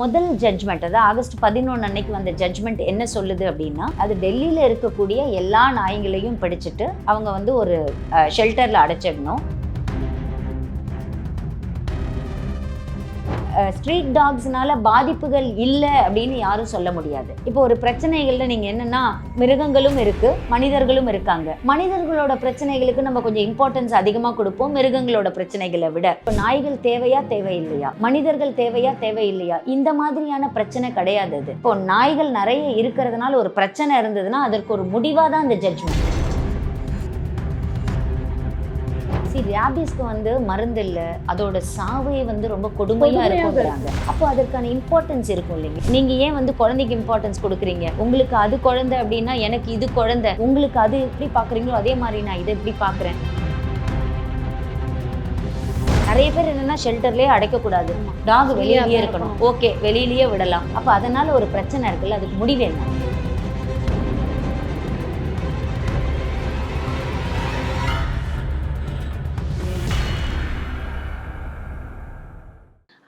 முதல் ஜட்ஜ்மெண்ட், அதாவது ஆகஸ்ட் 11 அன்னைக்கு வந்த ஜட்ஜ்மெண்ட் என்ன சொல்லுது அப்படின்னா, அது டெல்லியில் இருக்கக்கூடிய எல்லா நாய்களையும் பிடிச்சிட்டு அவங்க வந்து ஒரு ஷெல்டரில் அடைச்சிடணும். ஸ்ட்ரீட் டாக்ஸ்னால பாதிப்புகள் இல்லை அப்படின்னு யாரும் சொல்ல முடியாது. இப்போ ஒரு பிரச்சனைகள்ல நீங்க என்னன்னா, மிருகங்களும் இருக்கு, மனிதர்களும் இருக்காங்க. மனிதர்களோட பிரச்சனைகளுக்கு நம்ம கொஞ்சம் இம்பார்ட்டன்ஸ் அதிகமா கொடுப்போம் மிருகங்களோட பிரச்சனைகளை விட. இப்போ நாய்கள் தேவையா தேவையில்லையா, மனிதர்கள் தேவையா தேவையில்லையா, இந்த மாதிரியான பிரச்சனை கிடையாது. அது இப்போ நாய்கள் நிறைய இருக்கிறதுனால ஒரு பிரச்சனை இருந்ததுன்னா அதற்கு ஒரு முடிவா தான் இந்த ஜட்ஜ்மெண்ட். ரேபிஸ்க்கு வந்து மருந்து இல்லை, அதோட சாவே வந்து ரொம்ப கொடுமையா இருக்குங்கிறாங்க. அப்போ அதற்கான இம்பார்ட்டன்ஸ் இருக்கும் இல்லைங்க. நீங்க ஏன் வந்து குழந்தைக்கு இம்பார்ட்டன்ஸ் கொடுக்குறீங்க? உங்களுக்கு அது குழந்தை அப்படின்னா எனக்கு இது குழந்தை, உங்களுக்கு அது எப்படி பாக்குறீங்களோ அதே மாதிரி நான் இதை எப்படி பாக்குறேன். நிறைய பேர் என்னன்னா ஷெல்டர்லயே அடைக்கக்கூடாது, டாக் வெளியிலேயே இருக்கணும். ஓகே, வெளியிலேயே விடலாம். அப்ப அதனால ஒரு பிரச்சனை இருக்குல்ல, அதுக்கு முடிவு என்ன?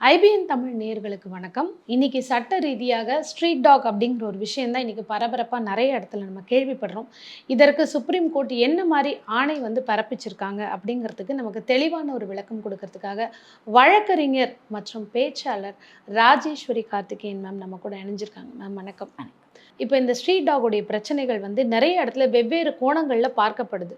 ஐபிஎன் தமிழ் நேயர்களுக்கு வணக்கம். இன்னைக்கு சட்ட ரீதியாக ஸ்ட்ரீட் டாக் அப்படிங்கிற ஒரு விஷயம் தான் இன்னைக்கு பரபரப்பாக நிறைய இடத்துல நம்ம கேள்விப்படுறோம். இதற்கு சுப்ரீம் கோர்ட் என்ன மாதிரி ஆணை வந்து பரப்பிச்சிருக்காங்க அப்படிங்கிறதுக்கு நமக்கு தெளிவான ஒரு விளக்கம் கொடுக்கறதுக்காக வழக்கறிஞர் மற்றும் பேச்சாளர் ராஜேஸ்வரி கார்த்திகேயன் மேம் நம்ம கூட இணைஞ்சிருக்காங்க. மேம் வணக்கம். இப்போ இந்த ஸ்ட்ரீட் டாகுடைய பிரச்சனைகள் வந்து நிறைய இடத்துல வெவ்வேறு கோணங்களில் பார்க்கப்படுது.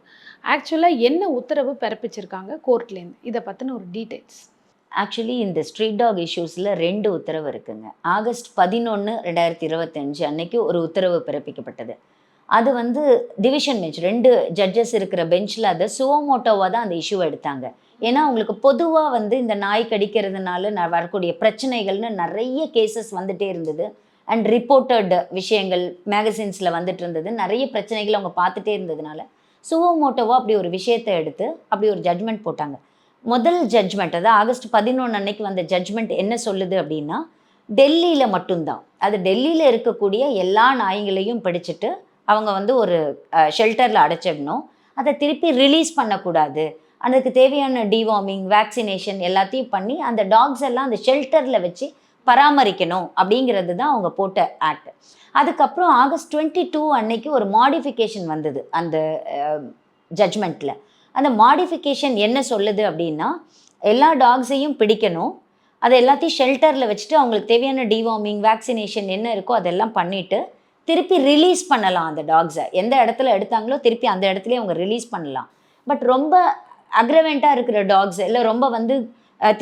ஆக்சுவலாக என்ன உத்தரவு பிறப்பிச்சிருக்காங்க கோர்ட்லேருந்து, இதை பற்றின ஒரு டீட்டெயில்ஸ். ஆக்சுவலி இந்த ஸ்ட்ரீட் டாக் இஷ்யூஸில் 2 உத்தரவு இருக்குங்க. ஆகஸ்ட் 11, 2025 அன்னைக்கு ஒரு உத்தரவு பிறப்பிக்கப்பட்டது. அது வந்து டிவிஷன் பெஞ்ச், 2 ஜட்ஜஸ் இருக்கிற பெஞ்சில் அதை சுவோமோட்டோவாக தான் அந்த இஷ்யூவை எடுத்தாங்க. ஏன்னா அவங்களுக்கு பொதுவாக வந்து இந்த நாய் கடிக்கிறதுனால வரக்கூடிய பிரச்சனைகள்னு நிறைய கேசஸ் வந்துட்டே இருந்தது. அண்ட் ரிப்போர்ட்டட் விஷயங்கள் மேகசின்ஸில் வந்துட்டு இருந்தது. நிறைய பிரச்சனைகள் அவங்க பார்த்துட்டே இருந்ததுனால சுவோமோட்டோவாக அப்படி ஒரு விஷயத்தை எடுத்து அப்படி ஒரு ஜட்ஜ்மெண்ட் போட்டாங்க. முதல் ஜட்ஜ்மெண்ட், அதாவது ஆகஸ்ட் 11 அன்னைக்கு வந்த ஜட்ஜ்மெண்ட் என்ன சொல்லுது அப்படின்னா, டெல்லியில் மட்டும்தான், அது டெல்லியில் இருக்கக்கூடிய எல்லா நாய்களையும் பிடிச்சிட்டு அவங்க வந்து ஒரு ஷெல்டரில் அடைச்சிடணும். அதை திருப்பி ரிலீஸ் பண்ணக்கூடாது. அதுக்கு தேவையான டிவார்மிங், வேக்சினேஷன் எல்லாத்தையும் பண்ணி அந்த டாக்ஸ் எல்லாம் அந்த ஷெல்டரில் வச்சு பராமரிக்கணும் அப்படிங்கிறது தான் அவங்க போட்ட ஆக்ட். அதுக்கப்புறம் ஆகஸ்ட் 22 அன்னைக்கு ஒரு மாடிஃபிகேஷன் வந்தது அந்த ஜட்ஜ்மெண்ட்டில். அந்த மாடிஃபிகேஷன் என்ன சொல்லுது அப்படின்னா, எல்லா டாக்ஸையும் பிடிக்கணும், அதை எல்லாத்தையும் ஷெல்டரில் வச்சுட்டு அவங்களுக்கு தேவையான டிவார்மிங், வேக்சினேஷன் என்ன இருக்கோ அதெல்லாம் பண்ணிவிட்டு திருப்பி ரிலீஸ் பண்ணலாம் அந்த டாக்ஸை. எந்த இடத்துல எடுத்தாங்களோ திருப்பி அந்த இடத்துலையே அவங்க ரிலீஸ் பண்ணலாம். பட் ரொம்ப அக்ரவெண்ட்டாக இருக்கிற டாக்ஸ், இல்லை ரொம்ப வந்து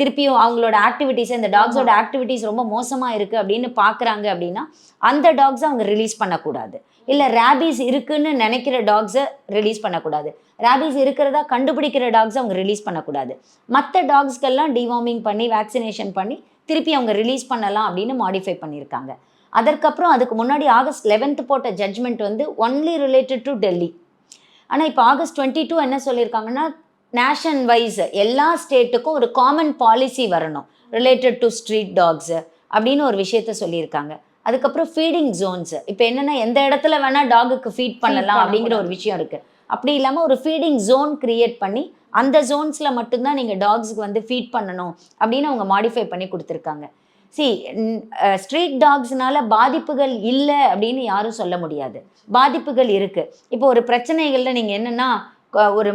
திருப்பியும் அவங்களோட ஆக்டிவிட்டீஸ், இந்த டாக்ஸோட ஆக்டிவிட்டீஸ் ரொம்ப மோசமாக இருக்குது அப்படின்னு பார்க்குறாங்க அப்படின்னா அந்த டாக்ஸை அவங்க ரிலீஸ் பண்ணக்கூடாது. இல்லை ரேபீஸ் இருக்குன்னு நினைக்கிற டாக்ஸை ரிலீஸ் பண்ணக்கூடாது. ரேபீஸ் இருக்கிறதா கண்டுபிடிக்கிற டாக்ஸை அவங்க ரிலீஸ் பண்ணக்கூடாது. மற்ற டாக்ஸ்க்கெல்லாம் டிவார்மிங் பண்ணி வேக்சினேஷன் பண்ணி திருப்பி அவங்க ரிலீஸ் பண்ணலாம் அப்படின்னு மாடிஃபை பண்ணியிருக்காங்க. அதற்கப்புறம் அதுக்கு முன்னாடி ஆகஸ்ட் 11 போட்ட ஜட்ஜ்மெண்ட் வந்து ஒன்லி ரிலேட்டட் டு டெல்லி. ஆனால் இப்போ ஆகஸ்ட் 22 என்ன சொல்லியிருக்காங்கன்னா, நேஷன் வைஸ் எல்லா ஸ்டேட்டுக்கும் ஒரு காமன் பாலிசி வரணும் ரிலேட்டட் டு ஸ்ட்ரீட் டாக்ஸு அப்படின்னு ஒரு விஷயத்த சொல்லியிருக்காங்க. அதுக்கப்புறம் ஃபீடிங் ஜோன்ஸ், இப்போ என்னென்னா எந்த இடத்துல வேணால் டாகுக்கு ஃபீட் பண்ணலாம் அப்படிங்கிற ஒரு விஷயம் இருக்குது. அப்படி இல்லாமல் ஒரு ஃபீடிங் ஜோன் க்ரியேட் பண்ணி அந்த ஜோன்ஸில் மட்டும்தான் நீங்கள் டாக்ஸுக்கு வந்து ஃபீட் பண்ணணும் அப்படின்னு அவங்க மாடிஃபை பண்ணி கொடுத்துருக்காங்க. ஸ்ட்ரீட் டாக்ஸ்னால பாதிப்புகள் இல்லை அப்படின்னு யாரும் சொல்ல முடியாது. பாதிப்புகள் இருக்குது. இப்போ ஒரு பிரச்சனைகளில் நீங்கள் என்னென்னா, ஒரு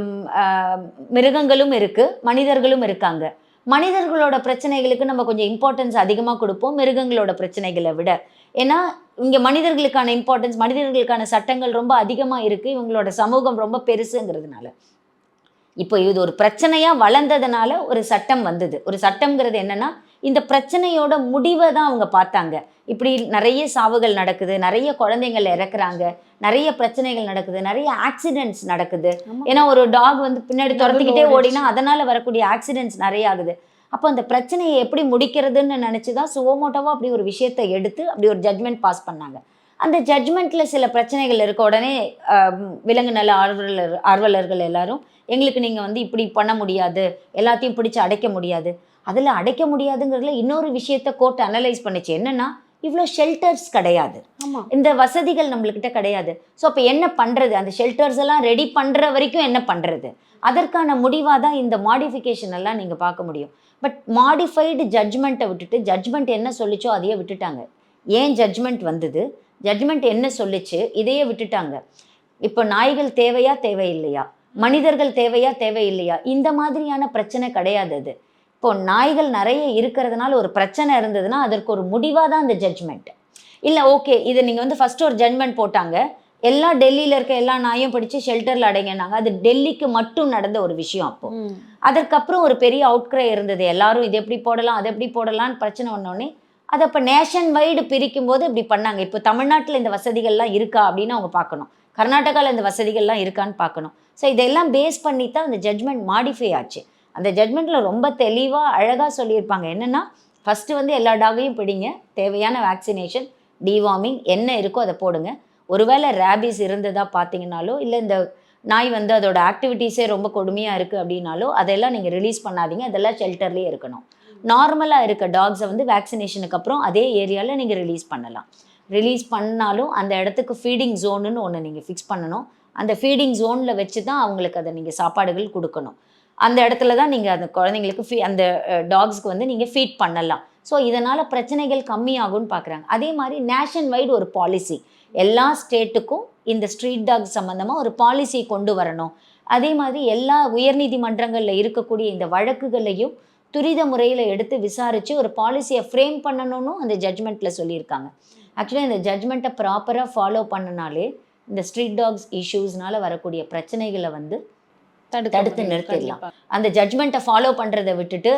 மிருகங்களும் இருக்குது, மனிதர்களும் இருக்காங்க. மனிதர்களோட பிரச்சனைகளுக்கு நம்ம கொஞ்சம் இம்பார்ட்டன்ஸ் அதிகமாக கொடுப்போம் மிருகங்களோட பிரச்சனைகளை விட. ஏன்னா இங்கே மனிதர்களுக்கான இம்பார்ட்டன்ஸ், மனிதர்களுக்கான சட்டங்கள் ரொம்ப அதிகமாக இருக்குது, இவங்களோட சமூகம் ரொம்ப பெருசுங்கிறதுனால. இப்போ இது ஒரு பிரச்சனையாக வளர்ந்ததுனால ஒரு சட்டம் வந்தது. ஒரு சட்டம்ங்கிறது என்னென்னா, இந்த பிரச்சனையோட முடிவை தான் அவங்க பார்த்தாங்க. இப்படி நிறைய சாவுகள் நடக்குது, நிறைய குழந்தைகள் இறக்குறாங்க, நிறைய பிரச்சனைகள் நடக்குது, நிறைய ஆக்சிடென்ட்ஸ் நடக்குது. ஏன்னா ஒரு டாக் வந்து பின்னாடி துரத்திக்கிட்டே ஓடினா அதனால் வரக்கூடிய ஆக்சிடென்ட்ஸ் நிறைய ஆகுது. அப்போ அந்த பிரச்சனையை எப்படி முடிக்கிறதுன்னு நினச்சி தான் சுவோமோட்டோவாக அப்படி ஒரு விஷயத்தை எடுத்து அப்படி ஒரு ஜட்ஜ்மெண்ட் பாஸ் பண்ணாங்க. அந்த ஜட்ஜ்மெண்ட்டில் சில பிரச்சனைகள் இருக்க உடனே விலங்கு நல ஆர்வலர்கள் எல்லாரும், எங்களுக்கு நீங்கள் வந்து இப்படி பண்ண முடியாது, எல்லாத்தையும் பிடிச்சி அடைக்க முடியாது. அதில் அடைக்க முடியாதுங்கிறதுல இன்னொரு விஷயத்தை கோர்ட் அனலைஸ் பண்ணிச்சு. என்னென்னா, இவ்வளோ ஷெல்டர்ஸ் கிடையாது, ஆமா. இந்த வசதிகள் நம்மளுக்கிட்ட கிடையாது. ஸோ அப்போ என்ன பண்ணுறது? அந்த ஷெல்டர்ஸ் எல்லாம் ரெடி பண்ணுற வரைக்கும் என்ன பண்ணுறது? அதற்கான முடிவாக தான் இந்த மாடிஃபிகேஷன் எல்லாம் நீங்கள் பார்க்க முடியும். பட் மாடிஃபைடு ஜட்ஜ்மெண்ட்டை விட்டுட்டு ஜட்ஜ்மெண்ட் என்ன சொல்லிச்சோ அதையே விட்டுட்டாங்க. ஏன் ஜட்ஜ்மெண்ட் வந்தது, ஜட்ஜ்மெண்ட் என்ன சொல்லிச்சு, இதையே விட்டுட்டாங்க. இப்போ நாய்கள் தேவையா தேவையில்லையா, மனிதர்கள் தேவையா தேவையில்லையா, இந்த மாதிரியான பிரச்சனை கிடையாது அது. இப்போ நாய்கள் நிறைய இருக்கிறதுனால ஒரு பிரச்சனை இருந்ததுன்னா அதற்கு ஒரு முடிவாக தான் அந்த ஜட்ஜ்மெண்ட். இல்லை ஓகே இதை நீங்கள் வந்து ஃபஸ்ட்டு ஒரு ஜட்ஜ்மெண்ட் போட்டாங்க, எல்லா டெல்லியில் இருக்க எல்லா நாயும் படித்து ஷெல்டரில் அடைங்கன்னாங்க. அது டெல்லிக்கு மட்டும் நடந்த ஒரு விஷயம். அப்போது அதற்கப்புறம் ஒரு பெரிய அவுட்க்ரை இருந்தது, எல்லாரும் இது எப்படி போடலாம் அதை எப்படி போடலான்னு பிரச்சனை வந்தோடனே அதை இப்போ நேஷன் வைடு பிரிக்கும் போது இப்படி பண்ணாங்க. இப்போ தமிழ்நாட்டில் இந்த வசதிகள்லாம் இருக்கா அப்படின்னு அவங்க பார்க்கணும், கர்நாடகாவில் இந்த வசதிகள்லாம் இருக்கான்னு பார்க்கணும். ஸோ இதெல்லாம் பேஸ் பண்ணி தான் அந்த ஜட்ஜ்மெண்ட் மாடிஃபை ஆச்சு. அந்த ஜட்ஜ்மெண்ட்டில் ரொம்ப தெளிவாக அழகாக சொல்லியிருப்பாங்க. என்னென்னா ஃபஸ்ட்டு வந்து எல்லா டாகையும் பிடிங்க, தேவையான வேக்சினேஷன் டிவார்மிங் என்ன இருக்கோ அதை போடுங்க. ஒருவேளை ரேபிஸ் இருந்ததா பார்த்தீங்கன்னாலோ, இல்லை இந்த நாய் வந்து அதோட ஆக்டிவிட்டீஸே ரொம்ப கொடுமையாக இருக்குது அப்படின்னாலோ அதெல்லாம் நீங்கள் ரிலீஸ் பண்ணாதீங்க, அதெல்லாம் ஷெல்டர்லேயே இருக்கணும். நார்மலாக இருக்க டாக்ஸை வந்து வேக்சினேஷனுக்கு அப்புறம் அதே ஏரியாவில் நீங்கள் ரிலீஸ் பண்ணலாம். ரிலீஸ் பண்ணாலும் அந்த இடத்துக்கு ஃபீடிங் ஜோனுன்னு ஒன்று நீங்கள் ஃபிக்ஸ் பண்ணணும். அந்த ஃபீடிங் ஜோனில் வச்சு தான் அவங்களுக்கு அதை நீங்கள் சாப்பாடுகள் கொடுக்கணும். அந்த இடத்துல தான் நீங்கள் அந்த குழந்தைங்களுக்கு அந்த டாக்ஸ்க்கு வந்து நீங்கள் ஃபீட் பண்ணலாம். ஸோ இதனால் பிரச்சனைகள் கம்மியாகும்னு பார்க்குறாங்க. அதே மாதிரி நேஷன் வைடு ஒரு பாலிசி, எல்லா ஸ்டேட்டுக்கும் இந்த ஸ்ட்ரீட் டாக் சம்மந்தமாக ஒரு பாலிசி கொண்டு வரணும். அதே மாதிரி எல்லா உயர்நீதிமன்றங்களில் இருக்கக்கூடிய இந்த வழக்குகளையும் துரித முறையில் எடுத்து விசாரித்து ஒரு பாலிசியை ஃப்ரேம் பண்ணணும்னு அந்த ஜட்ஜ்மெண்ட்டில் சொல்லியிருக்காங்க. ஆக்சுவலாக இந்த ஜட்ஜ்மெண்ட்டை ப்ராப்பராக ஃபாலோ பண்ணினாலே இந்த ஸ்ட்ரீட் டாக்ஸ் இஷ்யூஸ்னால வரக்கூடிய பிரச்சனைகளை வந்து தடுத்து நிறுத்திடலாம். அந்த ஜட்ஜ்மெண்ட்டை ஃபாலோ பண்ணுறதை விட்டுட்டு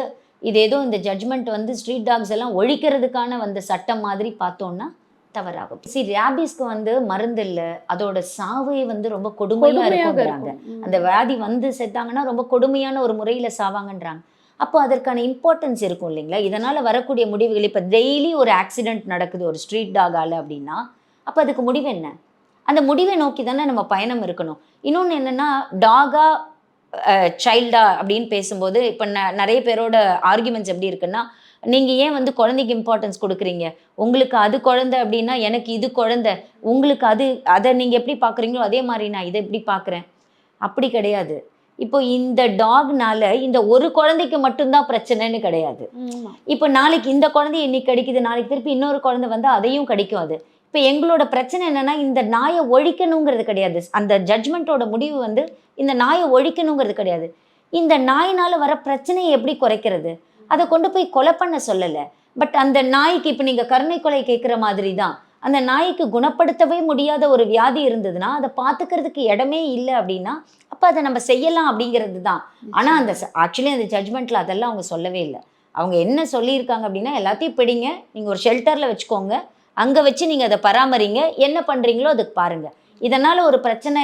இது ஏதோ இந்த ஜட்ஜ்மெண்ட் வந்து ஸ்ட்ரீட் டாக்ஸ் எல்லாம் ஒழிக்கிறதுக்கான வந்த சட்டம் மாதிரி பார்த்தோன்னா தவறாகும். ரேபிஸ்க்கு வந்து மருந்து இல்லை, அதோட சாவே வந்து ரொம்ப கொடுமையாக இருக்குங்கிறாங்க. அந்த வியாதி வந்து செத்தாங்கன்னா ரொம்ப கொடுமையான ஒரு முறையில் சாவாங்கன்றாங்க. அப்போ அதற்கான இம்பார்ட்டன்ஸ் இருக்கும் இல்லைங்களா? இதனால் வரக்கூடிய முடிவுகள், இப்போ டெய்லி ஒரு ஆக்சிடெண்ட் நடக்குது ஒரு ஸ்ட்ரீட் டாகால் அப்படின்னா அப்போ அதுக்கு முடிவு என்ன? அந்த முடிவை நோக்கி தானே நம்ம பயணம் இருக்கணும். இன்னொன்று என்னென்னா, டாகா சைல்டா அப்படின்னு பேசும்போது இப்போ நிறைய பேரோட ஆர்குமெண்ட்ஸ் எப்படி இருக்குன்னா, நீங்கள் ஏன் வந்து குழந்தைக்கு இம்பார்ட்டன்ஸ் கொடுக்குறீங்க, உங்களுக்கு அது குழந்தை அப்படின்னா எனக்கு இது குழந்தை, உங்களுக்கு அதை நீங்கள் எப்படி பார்க்குறீங்களோ அதே மாதிரி நான் இதை எப்படி பார்க்குறேன். அப்படி கிடையாது. இப்போ இந்த டாக்னால இந்த ஒரு குழந்தைக்கு மட்டும்தான் பிரச்சனைன்னு கிடையாது. இப்போ நாளைக்கு இந்த குழந்தைய இன்னைக்கு கடிக்குது, நாளைக்கு திருப்பி இன்னொரு குழந்தை வந்து அதையும் கடிக்கும். அது இப்போ எங்களோட பிரச்சனை என்னன்னா, இந்த நாயை ஒழிக்கணுங்கிறது கிடையாது. அந்த ஜட்ஜ்மெண்ட்டோட முடிவு வந்து இந்த நாயை ஒழிக்கணுங்கிறது கிடையாது. இந்த நாயினால் வர பிரச்சனையை எப்படி குறைக்கிறது, அதை கொண்டு போய் கொலை பண்ண சொல்லலை. பட் அந்த நாய்க்கு இப்போ நீங்கள் கருணை கொலை கேட்குற மாதிரி தான், அந்த நாய்க்கு குணப்படுத்தவே முடியாத ஒரு வியாதி இருந்ததுன்னா அதை பார்த்துக்கிறதுக்கு இடமே இல்லை அப்படின்னா அப்போ அதை நம்ம செய்யலாம் அப்படிங்கிறது தான். ஆனால் அந்த ஆக்சுவலி அந்த ஜட்ஜ்மெண்ட்டில் அதெல்லாம் அவங்க சொல்லவே இல்லை. அவங்க என்ன சொல்லியிருக்காங்க அப்படின்னா, எல்லாத்தையும் பிடிங்க, நீங்கள் ஒரு ஷெல்டரில் வச்சுக்கோங்க, அங்கே வச்சு நீங்கள் அதை பராமரிங்க, என்ன பண்ணுறீங்களோ அதுக்கு பாருங்கள். இதனால் ஒரு பிரச்சனை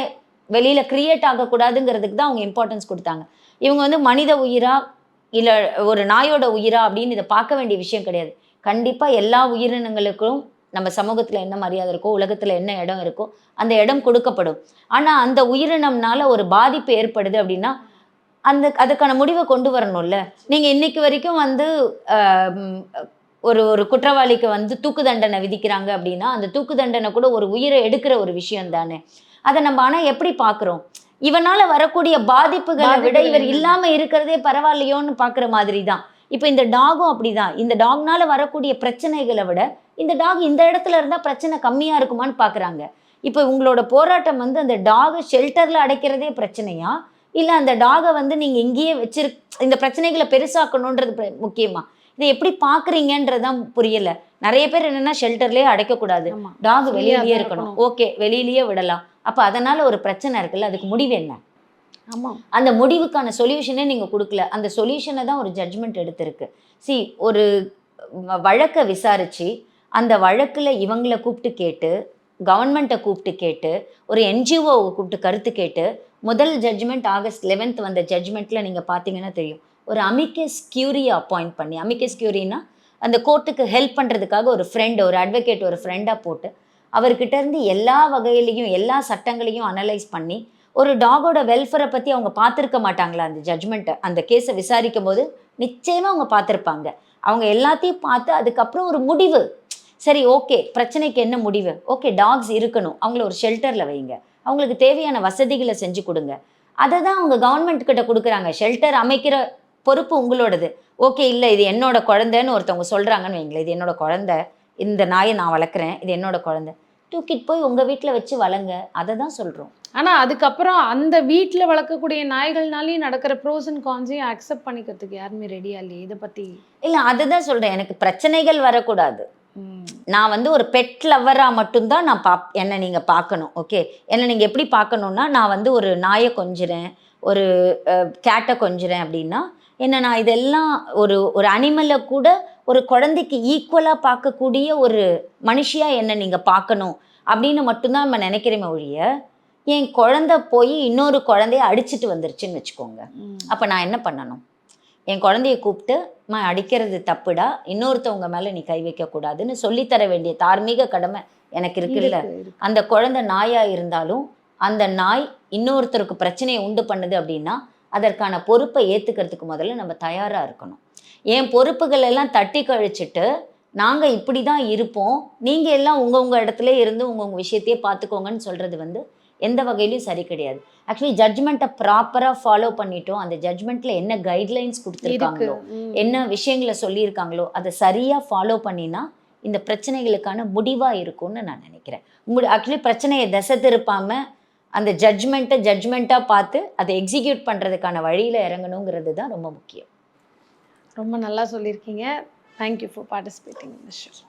வெளியில் க்ரியேட் ஆகக்கூடாதுங்கிறதுக்கு தான் அவங்க இம்பார்ட்டன்ஸ் கொடுத்தாங்க. இவங்க வந்து மனித உயிரா இல்லை ஒரு நாயோட உயிரா அப்படின்னு இதை பார்க்க வேண்டிய விஷயம் கிடையாது. கண்டிப்பாக எல்லா உயிரினங்களுக்கும் நம்ம சமூகத்தில் என்ன மரியாதை இருக்கோ, உலகத்தில் என்ன இடம் இருக்கோ அந்த இடம் கொடுக்கப்படும். ஆனால் அந்த உயிரினம்னால ஒரு பாதிப்பு ஏற்படுது அப்படின்னா அதுக்கான முடிவை கொண்டு வரணும்ல. நீங்கள் இன்னைக்கு வரைக்கும் வந்து ஒரு குற்றவாளிக்கு வந்து தூக்கு தண்டனை விதிக்கிறாங்க அப்படின்னா அந்த தூக்கு தண்டனை கூட ஒரு உயிரை எடுக்கிற ஒரு விஷயம் தானே. அதை நம்ம ஆனால் எப்படி பார்க்குறோம், இவனால் வரக்கூடிய பாதிப்புகளை விட இவர் இல்லாமல் இருக்கிறதே பரவாயில்லையோன்னு பார்க்குற மாதிரி தான். இப்போ இந்த டாகும் அப்படி தான். இந்த டாக்னால வரக்கூடிய பிரச்சனைகளை விட இந்த டாக் இந்த இடத்துல இருந்தால் பிரச்சனை கம்மியாக இருக்குமான்னு பார்க்குறாங்க. இப்போ உங்களோட போராட்டம் வந்து அந்த டாகை ஷெல்டரில் அடைக்கிறதே பிரச்சனையா, இல்லை அந்த டாகை வந்து நீங்கள் இங்கேயே இந்த பிரச்சனைகளை பெருசாக்கணுன்றது முக்கியமா? இதை எப்படி பார்க்குறீங்கன்றதான் புரியலை. நிறைய பேர் என்னென்னா ஷெல்டர்லேயே அடைக்கக்கூடாது, டாக் வெளியிலேயே இருக்கணும், ஓகே வெளியிலேயே விடலாம். அப்போ அதனால் ஒரு பிரச்சனை இருக்குல்ல, அதுக்கு முடிவு என்ன? ஆமாம், அந்த முடிவுக்கான சொல்யூஷனே நீங்கள் கொடுக்கல. அந்த சொல்யூஷனை தான் ஒரு ஜட்ஜ்மெண்ட் எடுத்திருக்கு. ஒரு வழக்கை விசாரித்து அந்த வழக்கில் இவங்களை கூப்பிட்டு கேட்டு, கவர்மெண்ட்டை கூப்பிட்டு கேட்டு, ஒரு என்ஜிஓவை கூப்பிட்டு கருத்து கேட்டு, முதல் ஜட்ஜ்மெண்ட் ஆகஸ்ட் 11 வந்த ஜட்ஜ்மெண்ட்டில் நீங்கள் பார்த்தீங்கன்னா தெரியும், ஒரு அமிக்கஸ் கியூரியை அப்பாயிண்ட் பண்ணி, அமிக்கஸ் கியூரின்னா அந்த கோர்ட்டுக்கு ஹெல்ப் பண்ணுறதுக்காக ஒரு ஃப்ரெண்டு, ஒரு அட்வொகேட், ஒரு ஃப்ரெண்டாக போட்டு அவர்கிட்ட இருந்து எல்லா வகையிலையும் எல்லா சட்டங்களையும் அனலைஸ் பண்ணி, ஒரு டாகோட வெல்ஃபேரை பற்றி அவங்க பார்த்துருக்க மாட்டாங்களா அந்த ஜட்ஜ்மெண்ட்டை, அந்த கேஸை விசாரிக்கும் போது நிச்சயமாக அவங்க பார்த்துருப்பாங்க. அவங்க எல்லாத்தையும் பார்த்து அதுக்கப்புறம் ஒரு முடிவு, சரி ஓகே, பிரச்சனைக்கு என்ன முடிவு? ஓகே, டாக்ஸ் இருக்கணும், அவங்கள ஒரு ஷெல்டரில் வைங்க, அவங்களுக்கு தேவையான வசதிகளை செஞ்சு கொடுங்க. அதை தான் அவங்க கவர்மெண்ட் கிட்ட கொடுக்குறாங்க. ஷெல்டர் அமைக்கிற பொறுப்பு உங்களோடது. ஓகே, இல்லை இது என்னோட குழந்தைன்னு ஒருத்தவங்க சொல்கிறாங்கன்னு வைங்களேன், இது என்னோட குழந்தை, இந்த நாயை நான் வளர்க்குறேன், இது என்னோட குழந்தை, தூக்கிட்டு போய் உங்கள் வீட்டில் வச்சு வளங்க. அதை தான் சொல்கிறோம். ஆனா அதுக்கப்புறம் அந்த வீட்ல வளர்க்கக்கூடிய நாய்கள்னாலயும் நடக்கிற ப்ரோஸ் அண்ட் கான்ஸையும் அக்செப்ட் பண்ணிக்கிறதுக்கு யாருமே ரெடியா இல்லையே. இதை பத்தி இல்லை, அதுதான் சொல்கிறேன், எனக்கு பிரச்சனைகள் வரக்கூடாது. நான் வந்து ஒரு பெட் லவ்வராக மட்டும்தான் நான் என்னை நீங்கள் பார்க்கணும். ஓகே, என்னை நீங்கள் எப்படி பார்க்கணுன்னா, நான் வந்து ஒரு நாயை கொஞ்சுறேன், ஒரு கேட்டை கொஞ்சுறேன் அப்படின்னா, என்ன நான் இதெல்லாம் ஒரு ஒரு அனிமலை கூட ஒரு குழந்தைக்கு ஈக்குவலாக பார்க்கக்கூடிய ஒரு மனுஷியாக என்னை நீங்கள் பார்க்கணும் அப்படின்னு மட்டும்தான் நம்ம நினைக்கிறோமே ஒழிய, என் குழந்தை போய் இன்னொரு குழந்தைய அடிச்சுட்டு வந்துருச்சுன்னு வச்சுக்கோங்க, அப்போ நான் என்ன பண்ணணும்? என் குழந்தைய கூப்பிட்டு, அடிக்கிறது தப்புடா, இன்னொருத்தவங்க மேலே நீ கை வைக்கக்கூடாதுன்னு சொல்லித்தர வேண்டிய தார்மீக கடமை எனக்கு இருக்குல்ல. அந்த குழந்தை நாயாக இருந்தாலும் அந்த நாய் இன்னொருத்தருக்கு பிரச்சனையை உண்டு பண்ணுது அப்படின்னா அதற்கான பொறுப்பை ஏற்றுக்கிறதுக்கு முதல்ல நம்ம தயாராக இருக்கணும். என் பொறுப்புகள் எல்லாம் தட்டி கழிச்சிட்டு நாங்கள் இப்படி தான் இருப்போம், நீங்கள் எல்லாம் உங்கள் இடத்துல இருந்து உங்கள் விஷயத்தையே பார்த்துக்கோங்கன்னு சொல்கிறது வந்து எந்த வகையிலும் சரி கிடையாது. ஆக்சுவலி ஜட்ஜ்மெண்ட்டை ப்ராப்பராக ஃபாலோ பண்ணிட்டோம், அந்த ஜட்ஜ்மெண்ட்டில் என்ன கைட்லைன்ஸ் கொடுத்துருக்காங்களோ, என்ன விஷயங்களை சொல்லியிருக்காங்களோ அதை சரியாக ஃபாலோ பண்ணினா இந்த பிரச்சனைகளுக்கான முடிவாக இருக்கும்னு நான் நினைக்கிறேன். ஆக்சுவலி பிரச்சனையை திசை திருப்பாமல் அந்த ஜட்ஜ்மெண்ட்டாக பார்த்து அதை எக்ஸிக்யூட் பண்ணுறதுக்கான வழியில் இறங்கணுங்கிறது தான் ரொம்ப முக்கியம். ரொம்ப நல்லா சொல்லியிருக்கீங்க. Thank you for participating in this show.